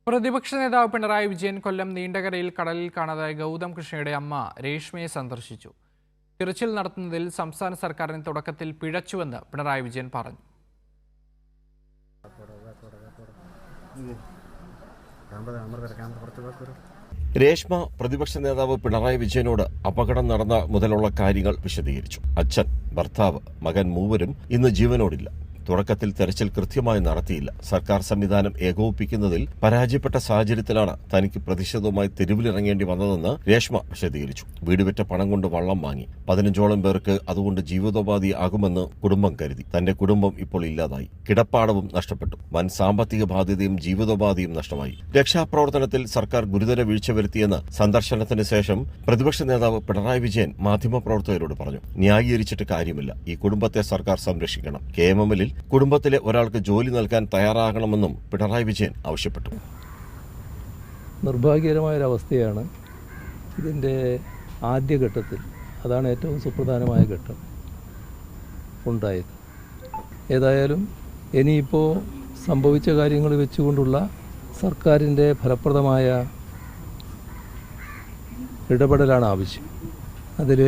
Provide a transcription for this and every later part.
പ്രതിപക്ഷ നേതാവ് പിണറായി വിജയൻ കൊല്ലം നീണ്ടകരയിൽ കടലിൽ കാണാതായ ഗൗതം കൃഷ്ണയുടെ അമ്മ രേഷ്മയെ സന്ദർശിച്ചു. തിരച്ചിൽ നടത്തുന്നതിൽ സംസ്ഥാന സർക്കാരിന് തുടക്കത്തിൽ പിഴച്ചുവെന്ന് പിണറായി വിജയൻ പറഞ്ഞു. രേഷ്മ പ്രതിപക്ഷ നേതാവ് പിണറായി വിജയനോട് അപകടം നടന്ന മുതലുള്ള കാര്യങ്ങൾ വിശദീകരിച്ചു. അച്ഛൻ, ഭർത്താവ്, മകൻ മൂവരും ഇന്ന് ജീവനോടില്ല. തുടക്കത്തിൽ തെരച്ചിൽ കൃത്യമായി നടത്തിയില്ല. സർക്കാർ സംവിധാനം ഏകോപിപ്പിക്കുന്നതിൽ പരാജയപ്പെട്ട സാഹചര്യത്തിലാണ് തനിക്ക് പ്രതിഷേധവുമായി തെരുവിലിറങ്ങേണ്ടി വന്നതെന്ന് രേഷ്മ വിശദീകരിച്ചു. വീടുവിറ്റ പണം കൊണ്ട് വള്ളം വാങ്ങി. 15ഓളം പേർക്ക് അതുകൊണ്ട് ജീവിതോപാധി ആകുമെന്ന് കുടുംബം കരുതി. തന്റെ കുടുംബം ഇപ്പോൾ ഇല്ലാതായി. കിടപ്പാടവും നഷ്ടപ്പെട്ടു. വൻ സാമ്പത്തിക ബാധ്യതയും ജീവിതോപാധിയും നഷ്ടമായി. രക്ഷാപ്രവർത്തനത്തിൽ സർക്കാർ ഗുരുതര വീഴ്ച വരുത്തിയെന്ന് സന്ദർശനത്തിന് ശേഷം പ്രതിപക്ഷ നേതാവ് പിണറായി വിജയൻ മാധ്യമപ്രവർത്തകരോട് പറഞ്ഞു. ന്യായീകരിച്ചിട്ട് കാര്യമില്ല. ഈ കുടുംബത്തെ സർക്കാർ സംരക്ഷിക്കണം. KMMൽ കുടുംബത്തിലെ ഒരാൾക്ക് ജോലി നൽകാൻ തയ്യാറാകണമെന്നും പിണറായി വിജയൻ ആവശ്യപ്പെട്ടു. നിർഭാഗ്യകരമായൊരവസ്ഥയാണ് ഇതിൻ്റെ ആദ്യഘട്ടത്തിൽ, അതാണ് ഏറ്റവും സുപ്രധാനമായ ഘട്ടം ഉണ്ടായത്. ഏതായാലും ഇനിയിപ്പോൾ സംഭവിച്ച കാര്യങ്ങൾ വെച്ചുകൊണ്ടുള്ള സർക്കാരിൻ്റെ ഫലപ്രദമായ ഇടപെടലാണ് ആവശ്യം. അതിൽ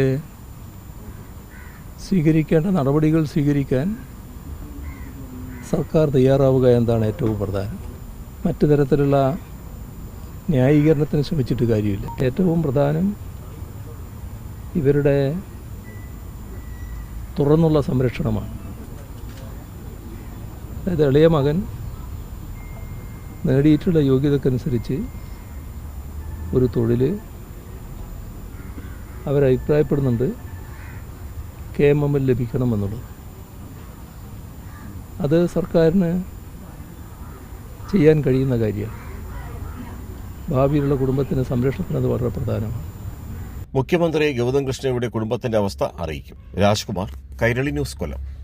സ്വീകരിക്കേണ്ട നടപടികൾ സ്വീകരിക്കാൻ സർക്കാർ തയ്യാറാവുക എന്നതാണ് ഏറ്റവും പ്രധാനം. മറ്റു തരത്തിലുള്ള ന്യായീകരണത്തിന് ശ്രമിച്ചിട്ട് കാര്യമില്ല. ഏറ്റവും പ്രധാനം ഇവരുടെ തുറന്നുള്ള സംരക്ഷണമാണ്. അതായത് ഇളയ മകൻ നേടിയിട്ടുള്ള യോഗ്യതക്കനുസരിച്ച് ഒരു തൊഴിൽ അവരഭിപ്രായപ്പെടുന്നുണ്ട് KMMൽ ലഭിക്കണമെന്നുള്ളത്. അത് സർക്കാരിന് ചെയ്യാൻ കഴിയുന്ന കാര്യമാണ്. ഭാവിയിലുള്ള കുടുംബത്തിന് സംരക്ഷണത്തിന് അത് വളരെ പ്രധാനമാണ്. മുഖ്യമന്ത്രി ഗൗതം കൃഷ്ണയുടെ കുടുംബത്തിന്റെ അവസ്ഥ അറിയിക്കും. രാജ്കുമാർ, കൈരളി ന്യൂസ്, കൊല്ലം.